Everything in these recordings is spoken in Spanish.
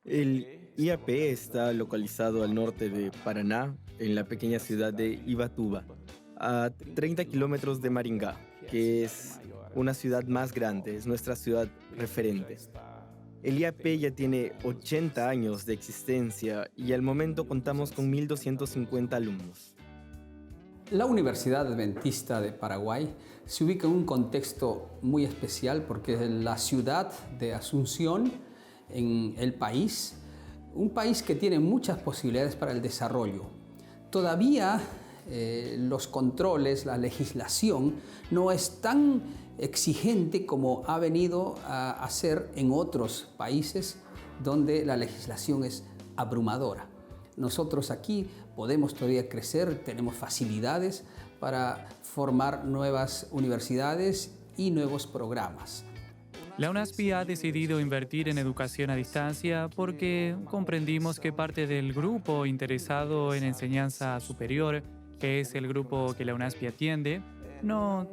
El IAP está localizado al norte de Paraná, en la pequeña ciudad de Ibatuba, a 30 kilómetros de Maringá, que es una ciudad más grande, es nuestra ciudad referente. El IAP ya tiene 80 años de existencia y al momento contamos con 1.250 alumnos. La Universidad Adventista de Paraguay se ubica en un contexto muy especial porque es la ciudad de Asunción, en el país, un país que tiene muchas posibilidades para el desarrollo. Todavía los controles, la legislación no es tan exigente como ha venido a ser en otros países donde la legislación es abrumadora. Nosotros aquí podemos todavía crecer, tenemos facilidades para formar nuevas universidades y nuevos programas. La UNASPI ha decidido invertir en educación a distancia porque comprendimos que parte del grupo interesado en enseñanza superior, que es el grupo que la UNASPI atiende, no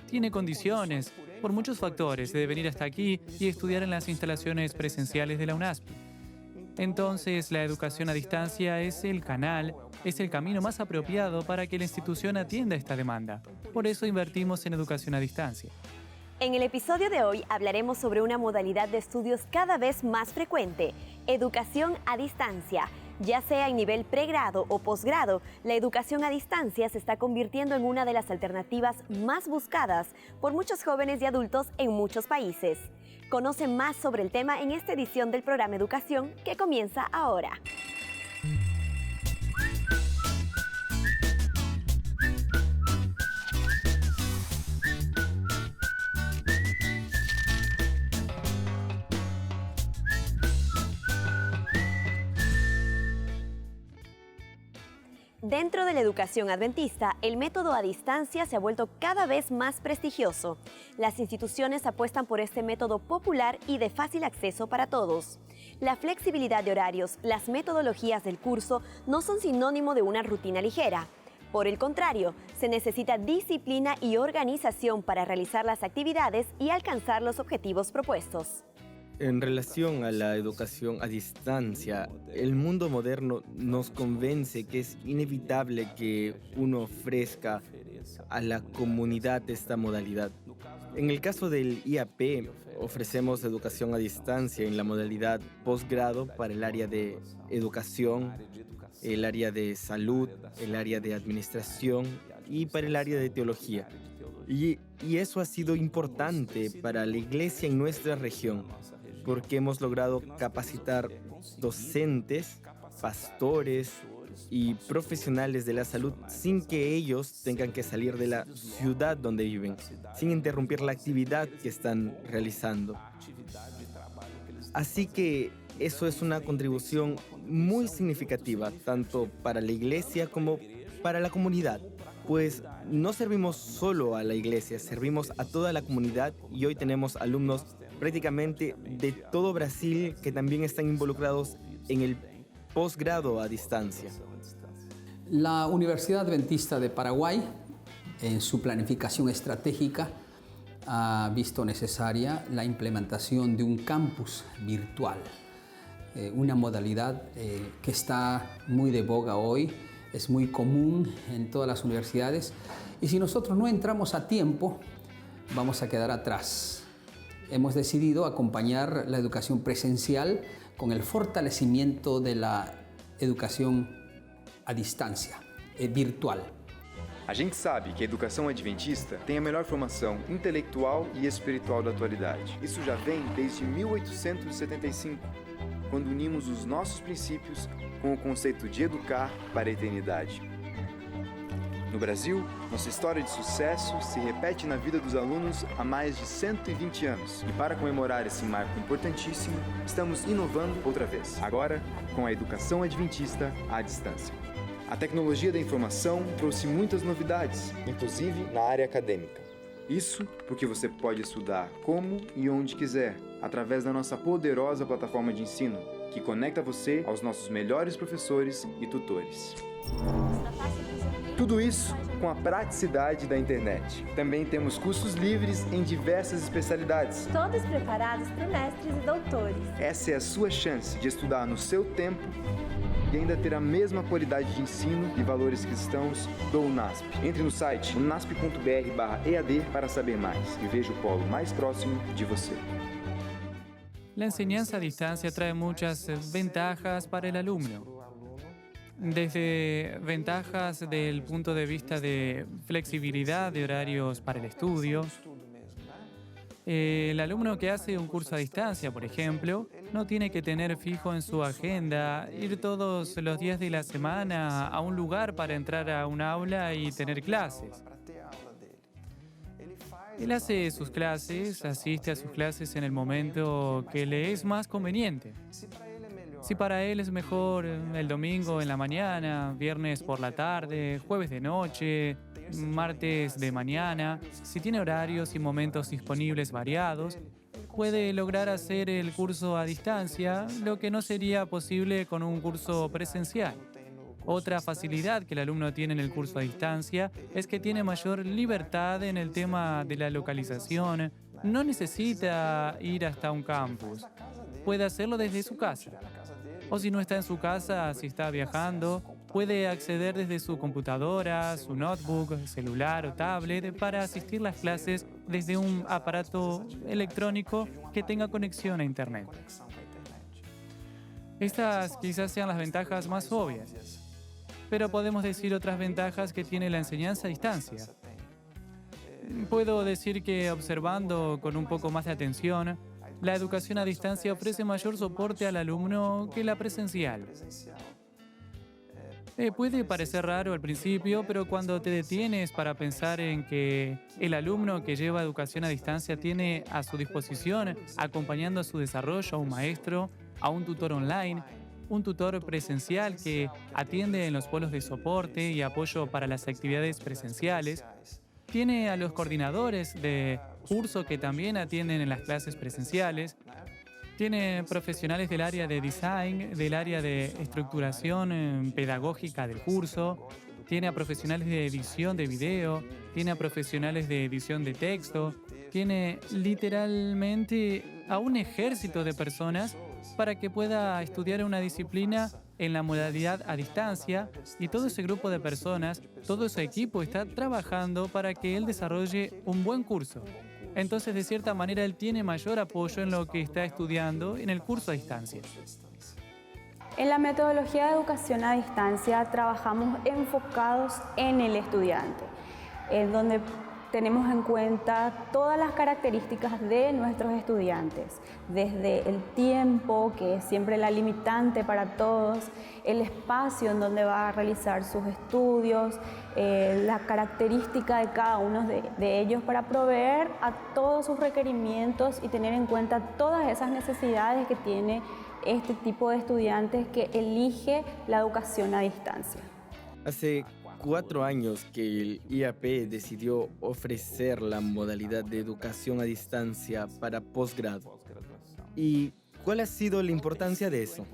tiene condiciones, por muchos factores, de venir hasta aquí y estudiar en las instalaciones presenciales de la UNASPI. Entonces, la educación a distancia es el canal, es el camino más apropiado para que la institución atienda esta demanda. Por eso invertimos en educación a distancia. En el episodio de hoy hablaremos sobre una modalidad de estudios cada vez más frecuente, educación a distancia. Ya sea en nivel pregrado o posgrado, la educación a distancia se está convirtiendo en una de las alternativas más buscadas por muchos jóvenes y adultos en muchos países. Conoce más sobre el tema en esta edición del programa Educación que comienza ahora. Dentro de la educación adventista, el método a distancia se ha vuelto cada vez más prestigioso. Las instituciones apuestan por este método popular y de fácil acceso para todos. La flexibilidad de horarios, las metodologías del curso no son sinónimo de una rutina ligera. Por el contrario, se necesita disciplina y organización para realizar las actividades y alcanzar los objetivos propuestos. En relación a la educación a distancia, el mundo moderno nos convence que es inevitable que uno ofrezca a la comunidad esta modalidad. En el caso del IAP, ofrecemos educación a distancia en la modalidad posgrado para el área de educación, el área de salud, el área de administración y para el área de teología. Y eso ha sido importante para la iglesia en nuestra región, porque hemos logrado capacitar docentes, pastores y profesionales de la salud sin que ellos tengan que salir de la ciudad donde viven, sin interrumpir la actividad que están realizando. Así que eso es una contribución muy significativa, tanto para la iglesia como para la comunidad. Pues no servimos solo a la iglesia, servimos a toda la comunidad y hoy tenemos alumnos prácticamente de todo Brasil que también están involucrados en el posgrado a distancia. La Universidad Adventista de Paraguay, en su planificación estratégica, ha visto necesaria la implementación de un campus virtual, una modalidad que está muy de boga hoy, es muy común en todas las universidades y si nosotros no entramos a tiempo, vamos a quedar atrás. Hemos decidido acompañar la educación presencial con el fortalecimiento de la educación a distancia, virtual. A gente sabe que a educação adventista tem a melhor formação intelectual e espiritual da atualidade. Isso já vem desde 1875, quando unimos os nossos princípios com o conceito de educar para a eternidade. No Brasil, nossa história de sucesso se repete na vida dos alunos há mais de 120 anos. E para comemorar esse marco importantíssimo, estamos inovando outra vez. Agora, com a educação adventista à distância. A tecnologia da informação trouxe muitas novidades, inclusive na área acadêmica. Isso porque você pode estudar como e onde quiser, através da nossa poderosa plataforma de ensino, que conecta você aos nossos melhores professores e tutores. Tudo isso com a praticidade da internet. Também temos cursos livres em diversas especialidades. Todos preparados para mestres e doutores. Essa é a sua chance de estudar no seu tempo e ainda ter a mesma qualidade de ensino e valores cristãos do UNASP. Entre no site unasp.br/EAD para saber mais e veja o polo mais próximo de você. La enseñanza a distancia trae muchas ventajas para el alumno. Desde ventajas del punto de vista de flexibilidad de horarios para el estudio. El alumno que hace un curso a distancia, por ejemplo, no tiene que tener fijo en su agenda ir todos los días de la semana a un lugar para entrar a un aula y tener clases. Él hace sus clases, asiste a sus clases en el momento que le es más conveniente. Si para él es mejor el domingo en la mañana, viernes por la tarde, jueves de noche, martes de mañana, si tiene horarios y momentos disponibles variados, puede lograr hacer el curso a distancia, lo que no sería posible con un curso presencial. Otra facilidad que el alumno tiene en el curso a distancia es que tiene mayor libertad en el tema de la localización. No necesita ir hasta un campus. Puede hacerlo desde su casa. O si no está en su casa, si está viajando, puede acceder desde su computadora, su notebook, celular o tablet para asistir a las clases desde un aparato electrónico que tenga conexión a Internet. Estas quizás sean las ventajas más obvias, pero podemos decir otras ventajas que tiene la enseñanza a distancia. Puedo decir que observando con un poco más de atención, la educación a distancia ofrece mayor soporte al alumno que la presencial. Puede parecer raro al principio, pero cuando te detienes para pensar en que el alumno que lleva educación a distancia tiene a su disposición, acompañando a su desarrollo, a un maestro, a un tutor online, un tutor presencial que atiende en los polos de soporte y apoyo para las actividades presenciales, tiene a los coordinadores de curso que también atienden en las clases presenciales, tiene profesionales del área de design, del área de estructuración pedagógica del curso, tiene a profesionales de edición de video, tiene a profesionales de edición de texto, tiene literalmente a un ejército de personas para que pueda estudiar una disciplina en la modalidad a distancia, y todo ese grupo de personas, todo ese equipo está trabajando para que él desarrolle un buen curso. Entonces, de cierta manera, él tiene mayor apoyo en lo que está estudiando en el curso a distancia. En la metodología de educación a distancia trabajamos enfocados en el estudiante, en donde tenemos en cuenta todas las características de nuestros estudiantes, desde el tiempo, que es siempre la limitante para todos, el espacio en donde va a realizar sus estudios, la característica de cada uno de ellos para proveer a todos sus requerimientos y tener en cuenta todas esas necesidades que tiene este tipo de estudiantes que elige la educación a distancia. Hace 4 años que el IAP decidió ofrecer la modalidad de educación a distancia para posgrado. ¿Y cuál ha sido la importancia de eso?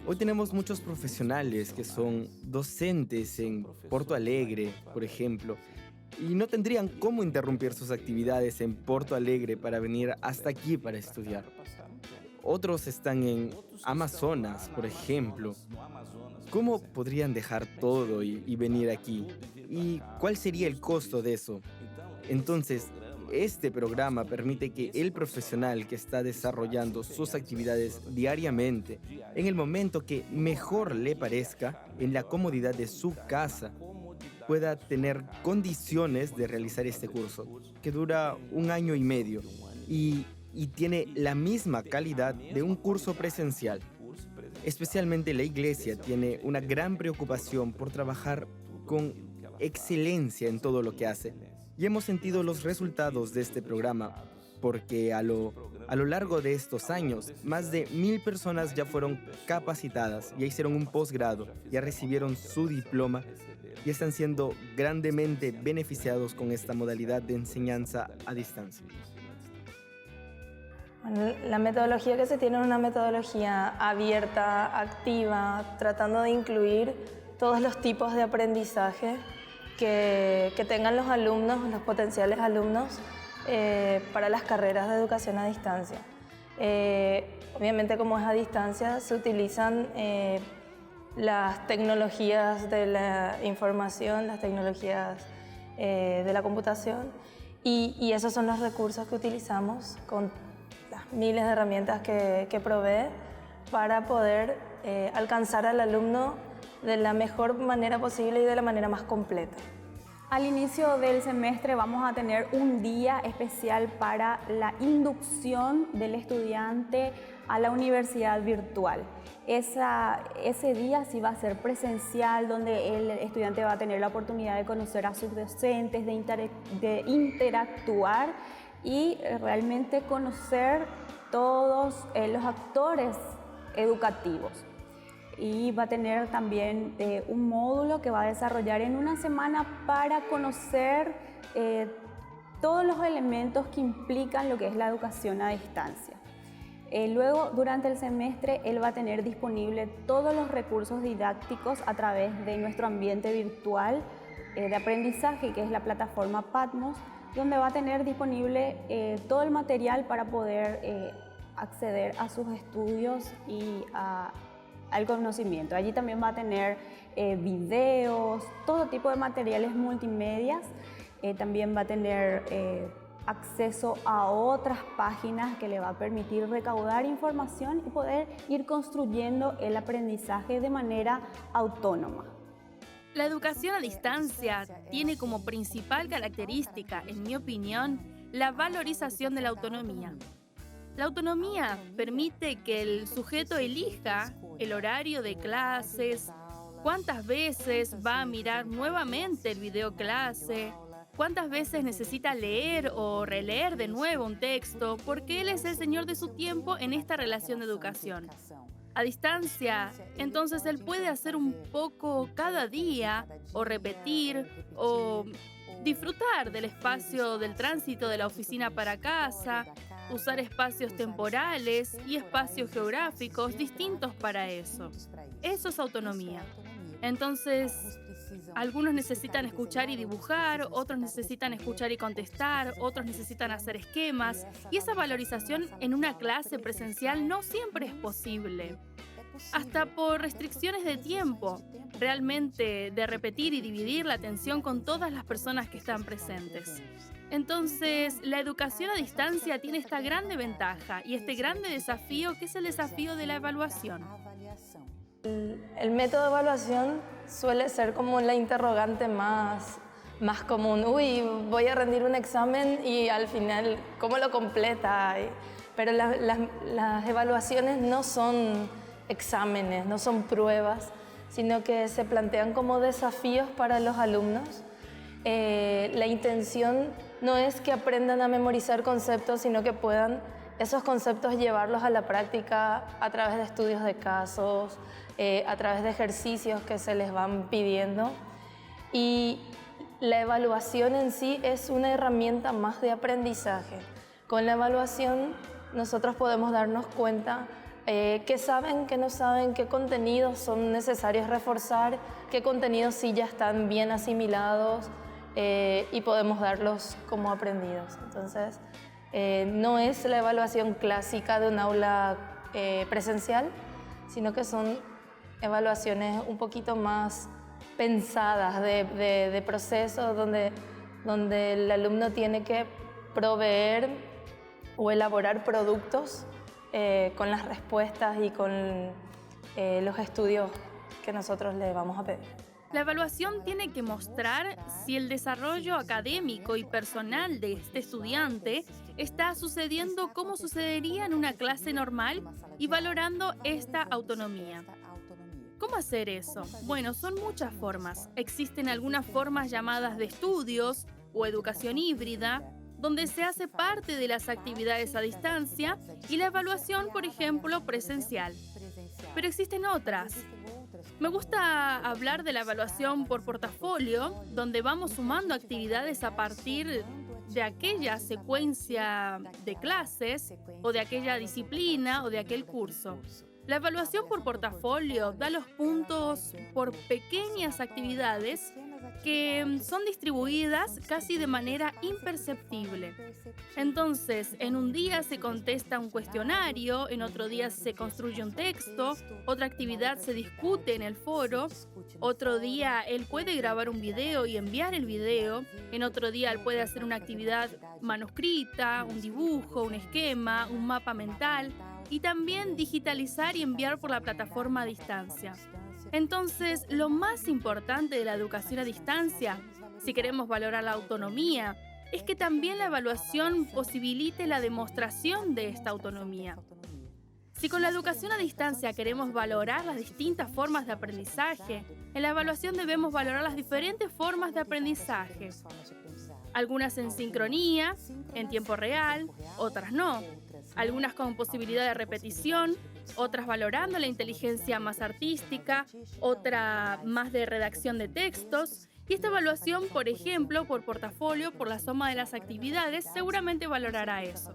Hoy tenemos muchos profesionales que son docentes en Porto Alegre, por ejemplo, y no tendrían cómo interrumpir sus actividades en Porto Alegre para venir hasta aquí para estudiar. Otros están en Amazonas, por ejemplo. ¿Cómo podrían dejar todo y venir aquí? ¿Y cuál sería el costo de eso? Entonces, este programa permite que el profesional que está desarrollando sus actividades diariamente, en el momento que mejor le parezca, en la comodidad de su casa, pueda tener condiciones de realizar este curso, que dura 1 año y medio y tiene la misma calidad de un curso presencial. Especialmente la Iglesia tiene una gran preocupación por trabajar con excelencia en todo lo que hace. Y hemos sentido los resultados de este programa, porque a lo largo de estos años, más de 1000 personas ya fueron capacitadas, ya hicieron un posgrado, ya recibieron su diploma y están siendo grandemente beneficiados con esta modalidad de enseñanza a distancia. La metodología que se tiene es una metodología abierta, activa, tratando de incluir todos los tipos de aprendizaje que tengan los alumnos, los potenciales alumnos, para las carreras de educación a distancia. Obviamente, como es a distancia, se utilizan las tecnologías de la información, las tecnologías de la computación, y esos son los recursos que utilizamos con las miles de herramientas que provee para poder alcanzar al alumno de la mejor manera posible y de la manera más completa. Al inicio del semestre vamos a tener un día especial para la inducción del estudiante a la universidad virtual. Ese día sí va a ser presencial, donde el estudiante va a tener la oportunidad de conocer a sus docentes, de interactuar y realmente conocer todos los actores educativos. Y va a tener también un módulo que va a desarrollar en una semana para conocer todos los elementos que implican lo que es la educación a distancia. Luego, durante el semestre, él va a tener disponible todos los recursos didácticos a través de nuestro ambiente virtual de aprendizaje, que es la plataforma Patmos, donde va a tener disponible todo el material para poder acceder a sus estudios y al conocimiento. Allí también va a tener videos, todo tipo de materiales multimedias. También va a tener acceso a otras páginas que le va a permitir recaudar información y poder ir construyendo el aprendizaje de manera autónoma. La educación a distancia tiene como principal característica, en mi opinión, la valorización de la autonomía. La autonomía permite que el sujeto elija el horario de clases, cuántas veces va a mirar nuevamente el video clase, cuántas veces necesita leer o releer de nuevo un texto, porque él es el señor de su tiempo en esta relación de educación. A distancia, entonces él puede hacer un poco cada día, o repetir, o disfrutar del espacio del tránsito de la oficina para casa, usar espacios temporales y espacios geográficos distintos para eso. Eso es autonomía. Entonces, algunos necesitan escuchar y dibujar, otros necesitan escuchar y contestar, otros necesitan hacer esquemas, y esa valorización en una clase presencial no siempre es posible. Hasta por restricciones de tiempo, realmente de repetir y dividir la atención con todas las personas que están presentes. Entonces, la educación a distancia tiene esta grande ventaja y este grande desafío, que es el desafío de la evaluación. El método de evaluación suele ser como la interrogante más común. Voy a rendir un examen y al final, ¿cómo lo completa? Pero las evaluaciones no son exámenes, no son pruebas, sino que se plantean como desafíos para los alumnos. La intención no es que aprendan a memorizar conceptos, sino que puedan esos conceptos llevarlos a la práctica a través de estudios de casos, a través de ejercicios que se les van pidiendo. Y la evaluación en sí es una herramienta más de aprendizaje. Con la evaluación nosotros podemos darnos cuenta qué saben, qué no saben, qué contenidos son necesarios reforzar, qué contenidos sí ya están bien asimilados, y podemos darlos como aprendidos. Entonces, no es la evaluación clásica de un aula presencial, sino que son evaluaciones un poquito más pensadas de procesos donde el alumno tiene que proveer o elaborar productos con las respuestas y con los estudios que nosotros le vamos a pedir. La evaluación tiene que mostrar si el desarrollo académico y personal de este estudiante está sucediendo como sucedería en una clase normal y valorando esta autonomía. ¿Cómo hacer eso? Bueno, son muchas formas. Existen algunas formas llamadas de estudios o educación híbrida, donde se hace parte de las actividades a distancia y la evaluación, por ejemplo, presencial. Pero existen otras. Me gusta hablar de la evaluación por portafolio, donde vamos sumando actividades a partir de aquella secuencia de clases o de aquella disciplina o de aquel curso. La evaluación por portafolio da los puntos por pequeñas actividades que son distribuidas casi de manera imperceptible. Entonces, en un día se contesta un cuestionario, en otro día se construye un texto, otra actividad se discute en el foro, otro día él puede grabar un video y enviar el video, en otro día él puede hacer una actividad manuscrita, un dibujo, un esquema, un mapa mental y también digitalizar y enviar por la plataforma a distancia. Entonces, lo más importante de la educación a distancia, si queremos valorar la autonomía, es que también la evaluación posibilite la demostración de esta autonomía. Si con la educación a distancia queremos valorar las distintas formas de aprendizaje, en la evaluación debemos valorar las diferentes formas de aprendizaje. Algunas en sincronía, en tiempo real, otras no. Algunas con posibilidad de repetición, otras valorando la inteligencia más artística, otra más de redacción de textos. Y esta evaluación, por ejemplo, por portafolio, por la suma de las actividades, seguramente valorará eso.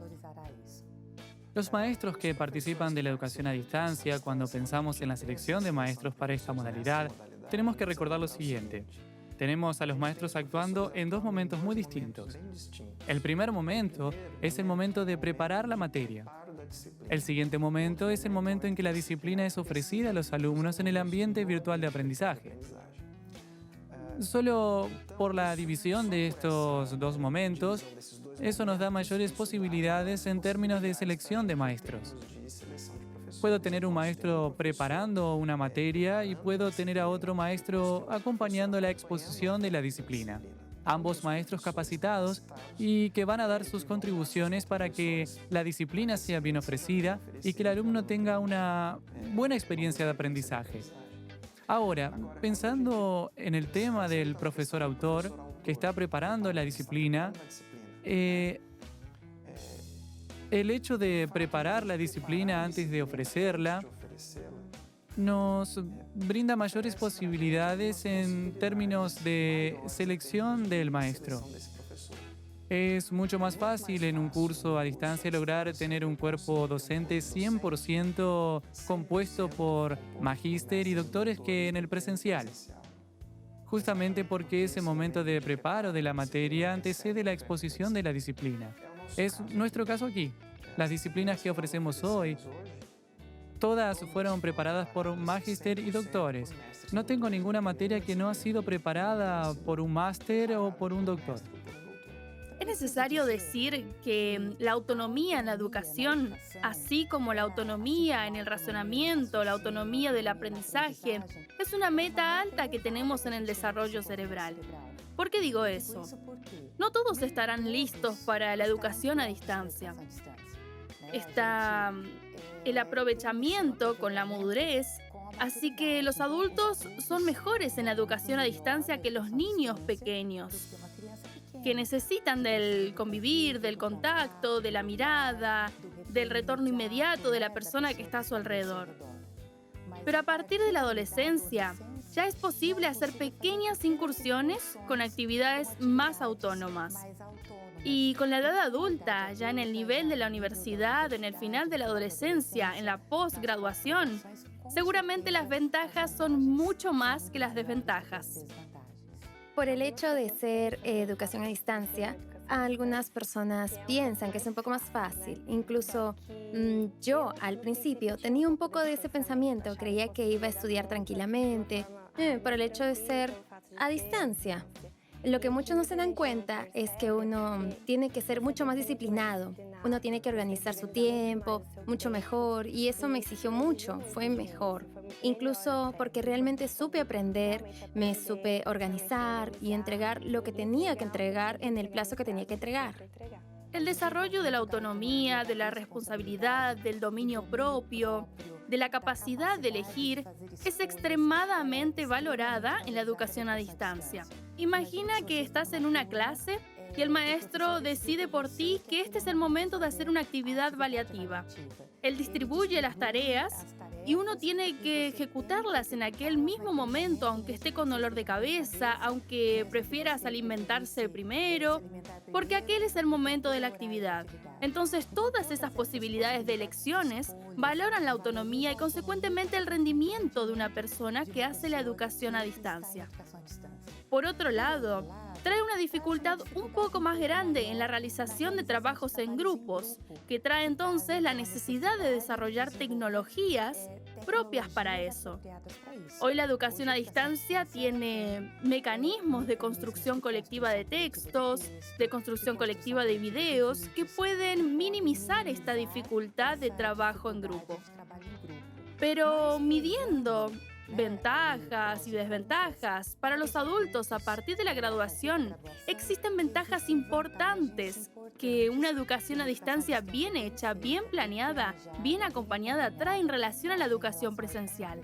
Los maestros que participan de la educación a distancia, cuando pensamos en la selección de maestros para esta modalidad, tenemos que recordar lo siguiente. Tenemos a los maestros actuando en dos momentos muy distintos. El primer momento es el momento de preparar la materia. El siguiente momento es el momento en que la disciplina es ofrecida a los alumnos en el ambiente virtual de aprendizaje. Solo por la división de estos dos momentos, eso nos da mayores posibilidades en términos de selección de maestros. Puedo tener un maestro preparando una materia y puedo tener a otro maestro acompañando la exposición de la disciplina. Ambos maestros capacitados y que van a dar sus contribuciones para que la disciplina sea bien ofrecida y que el alumno tenga una buena experiencia de aprendizaje. Ahora, pensando en el tema del profesor autor que está preparando la disciplina, el hecho de preparar la disciplina antes de ofrecerla nos brinda mayores posibilidades en términos de selección del maestro. Es mucho más fácil en un curso a distancia lograr tener un cuerpo docente 100% compuesto por magíster y doctores que en el presencial. Justamente porque ese momento de preparo de la materia antecede la exposición de la disciplina. Es nuestro caso aquí. Las disciplinas que ofrecemos hoy, todas fueron preparadas por magíster y doctores. No tengo ninguna materia que no ha sido preparada por un máster o por un doctor. Es necesario decir que la autonomía en la educación, así como la autonomía en el razonamiento, la autonomía del aprendizaje, es una meta alta que tenemos en el desarrollo cerebral. ¿Por qué digo eso? No todos estarán listos para la educación a distancia. Está el aprovechamiento con la madurez, así que los adultos son mejores en la educación a distancia que los niños pequeños, que necesitan del convivir, del contacto, de la mirada, del retorno inmediato de la persona que está a su alrededor. Pero a partir de la adolescencia, ya es posible hacer pequeñas incursiones con actividades más autónomas. Y con la edad adulta, ya en el nivel de la universidad, en el final de la adolescencia, en la posgraduación, seguramente las ventajas son mucho más que las desventajas. Por el hecho de ser educación a distancia, algunas personas piensan que es un poco más fácil. Incluso yo al principio tenía un poco de ese pensamiento, creía que iba a estudiar tranquilamente por el hecho de ser a distancia. Lo que muchos no se dan cuenta es que uno tiene que ser mucho más disciplinado, uno tiene que organizar su tiempo mucho mejor y eso me exigió mucho, fue mejor. Incluso porque realmente supe aprender, me supe organizar y entregar lo que tenía que entregar en el plazo que tenía que entregar. El desarrollo de la autonomía, de la responsabilidad, del dominio propio, de la capacidad de elegir, es extremadamente valorada en la educación a distancia. Imagina que estás en una clase y el maestro decide por ti que este es el momento de hacer una actividad valiativa. Él distribuye las tareas y uno tiene que ejecutarlas en aquel mismo momento, aunque esté con dolor de cabeza, aunque prefieras alimentarse primero, porque aquel es el momento de la actividad. Entonces, todas esas posibilidades de elecciones valoran la autonomía y, consecuentemente, el rendimiento de una persona que hace la educación a distancia. Por otro lado, trae una dificultad un poco más grande en la realización de trabajos en grupos, que trae entonces la necesidad de desarrollar tecnologías propias para eso. Hoy la educación a distancia tiene mecanismos de construcción colectiva de textos, de construcción colectiva de videos, que pueden minimizar esta dificultad de trabajo en grupo. Pero midiendo ventajas y desventajas para los adultos a partir de la graduación, existen ventajas importantes que una educación a distancia bien hecha, bien planeada, bien acompañada trae en relación a la educación presencial.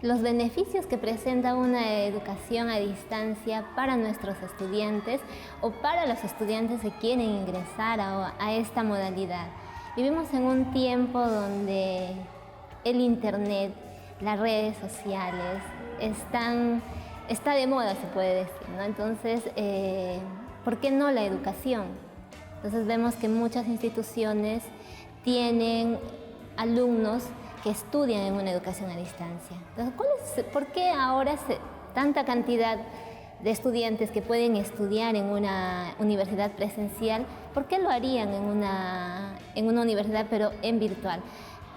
Los beneficios que presenta una educación a distancia para nuestros estudiantes o para los estudiantes que quieren ingresar a esta modalidad. Vivimos en un tiempo donde el Internet, las redes sociales está de moda, se puede decir, ¿no? Entonces, ¿por qué no la educación? Entonces vemos que muchas instituciones tienen alumnos que estudian en una educación a distancia. Entonces, ¿por qué ahora tanta cantidad de estudiantes que pueden estudiar en una universidad presencial, por qué lo harían en una universidad pero en virtual?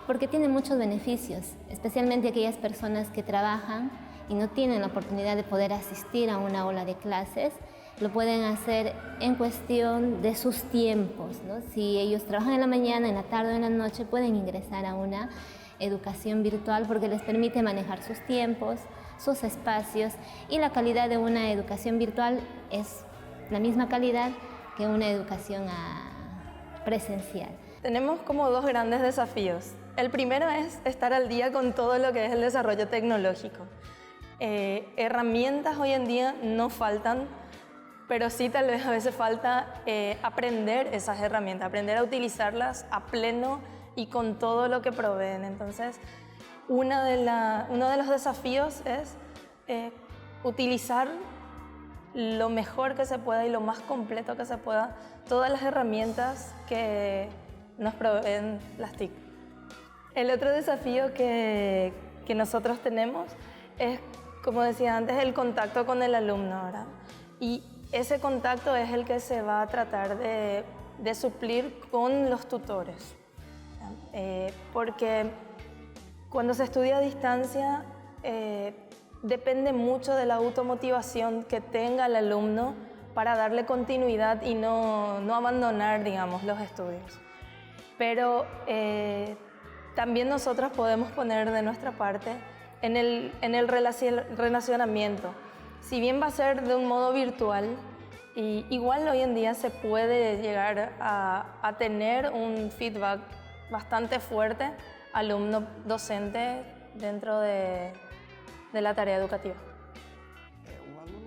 Porque tiene muchos beneficios, especialmente aquellas personas que trabajan y no tienen la oportunidad de poder asistir a una aula de clases, lo pueden hacer en cuestión de sus tiempos, ¿no? Si ellos trabajan en la mañana, en la tarde o en la noche, pueden ingresar a una educación virtual porque les permite manejar sus tiempos, sus espacios, y la calidad de una educación virtual es la misma calidad que una educación presencial. Tenemos como dos grandes desafíos. El primero es estar al día con todo lo que es el desarrollo tecnológico. Herramientas hoy en día no faltan, pero sí tal vez a veces falta aprender esas herramientas, aprender a utilizarlas a pleno y con todo lo que proveen. Entonces, uno de los desafíos es utilizar lo mejor que se pueda y lo más completo que se pueda todas las herramientas que nos proveen las TIC. El otro desafío que nosotros tenemos es, como decía antes, el contacto con el alumno, ¿verdad? Y ese contacto es el que se va a tratar de suplir con los tutores. Porque cuando se estudia a distancia, depende mucho de la automotivación que tenga el alumno para darle continuidad y no abandonar, digamos, los estudios. Pero también nosotros podemos poner de nuestra parte en el relacionamiento. Si bien va a ser de un modo virtual, igual hoy en día se puede llegar a tener un feedback bastante fuerte alumno-docente dentro de la tarea educativa.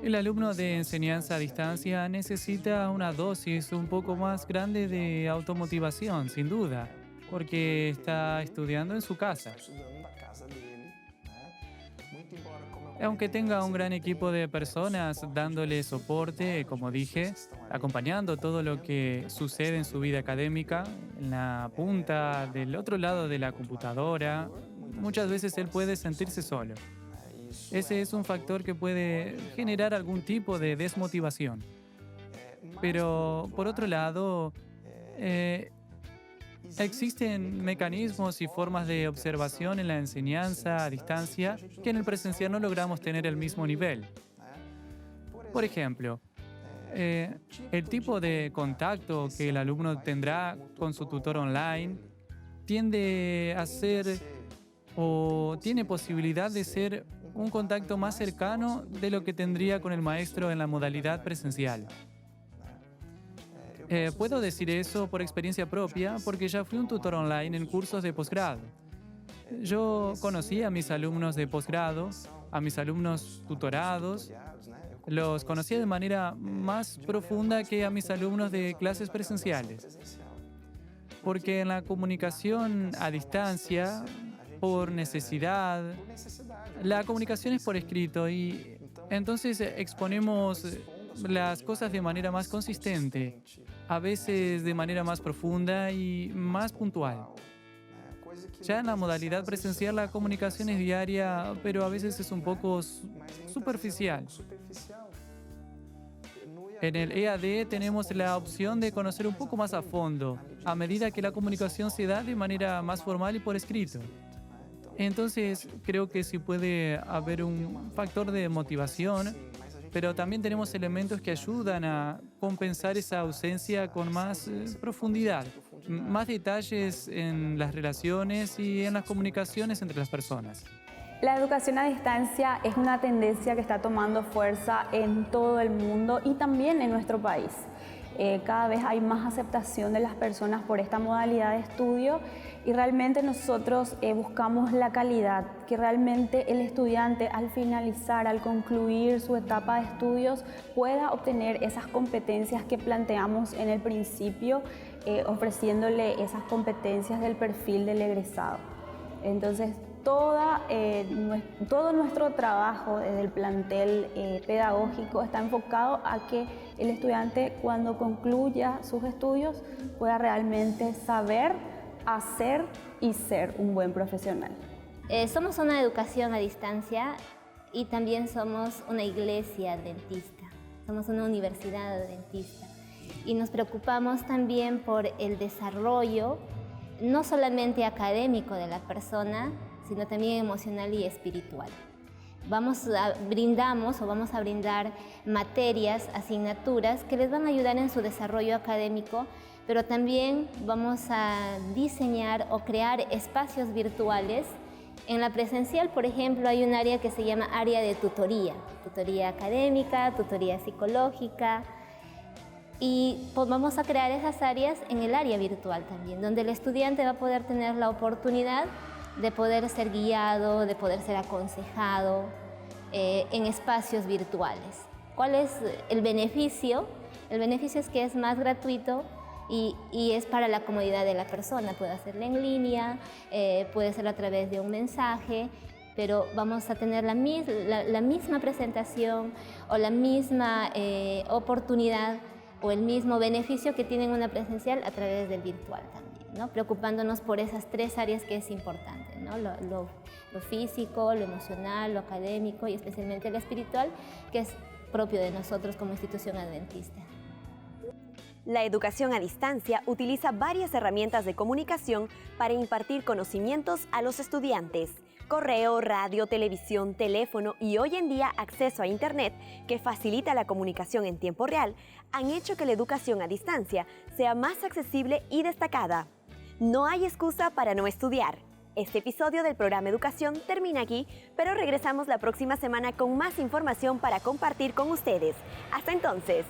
El alumno de enseñanza a distancia necesita una dosis un poco más grande de automotivación, sin duda, porque está estudiando en su casa. Aunque tenga un gran equipo de personas dándole soporte, como dije, acompañando todo lo que sucede en su vida académica, en la punta del otro lado de la computadora, muchas veces él puede sentirse solo. Ese es un factor que puede generar algún tipo de desmotivación. Pero, por otro lado, existen mecanismos y formas de observación en la enseñanza a distancia que en el presencial no logramos tener el mismo nivel. Por ejemplo, el tipo de contacto que el alumno tendrá con su tutor online tiende a ser o tiene posibilidad de ser un contacto más cercano de lo que tendría con el maestro en la modalidad presencial. Puedo decir eso por experiencia propia porque ya fui un tutor online en cursos de posgrado. Yo conocí a mis alumnos de posgrado, a mis alumnos tutorados, los conocí de manera más profunda que a mis alumnos de clases presenciales. Porque en la comunicación a distancia, por necesidad, la comunicación es por escrito y entonces exponemos las cosas de manera más consistente, a veces de manera más profunda y más puntual. Ya en la modalidad presencial la comunicación es diaria, pero a veces es un poco superficial. En el EAD tenemos la opción de conocer un poco más a fondo, a medida que la comunicación se da de manera más formal y por escrito. Entonces, creo que sí puede haber un factor de motivación, pero también tenemos elementos que ayudan a compensar esa ausencia con más profundidad, más detalles en las relaciones y en las comunicaciones entre las personas. La educación a distancia es una tendencia que está tomando fuerza en todo el mundo y también en nuestro país. Cada vez hay más aceptación de las personas por esta modalidad de estudio y realmente nosotros buscamos la calidad, que realmente el estudiante al finalizar, al concluir su etapa de estudios, pueda obtener esas competencias que planteamos en el principio, ofreciéndole esas competencias del perfil del egresado. Entonces, todo nuestro trabajo desde el plantel pedagógico está enfocado a que el estudiante, cuando concluya sus estudios, pueda realmente saber, hacer y ser un buen profesional. Somos una educación a distancia y también somos una iglesia adventista, somos una universidad adventista y nos preocupamos también por el desarrollo no solamente académico de la persona, sino también emocional y espiritual. Vamos a brindar materias, asignaturas que les van a ayudar en su desarrollo académico, pero también vamos a diseñar o crear espacios virtuales. En la presencial, por ejemplo, hay un área que se llama área de tutoría académica, tutoría psicológica, y pues vamos a crear esas áreas en el área virtual también, donde el estudiante va a poder tener la oportunidad de poder ser guiado, de poder ser aconsejado en espacios virtuales. ¿Cuál es el beneficio? El beneficio es que es más gratuito y es para la comodidad de la persona. Puede hacerlo en línea, puede ser a través de un mensaje, pero vamos a tener la misma presentación o la misma oportunidad o el mismo beneficio que tienen una presencial a través del virtual también, ¿no? Preocupándonos por esas tres áreas que es importante, ¿no? Lo físico, lo emocional, lo académico y especialmente lo espiritual, que es propio de nosotros como institución adventista. La educación a distancia utiliza varias herramientas de comunicación para impartir conocimientos a los estudiantes. Correo, radio, televisión, teléfono y hoy en día acceso a Internet, que facilita la comunicación en tiempo real, han hecho que la educación a distancia sea más accesible y destacada. No hay excusa para no estudiar. Este episodio del programa Educación termina aquí, pero regresamos la próxima semana con más información para compartir con ustedes. Hasta entonces.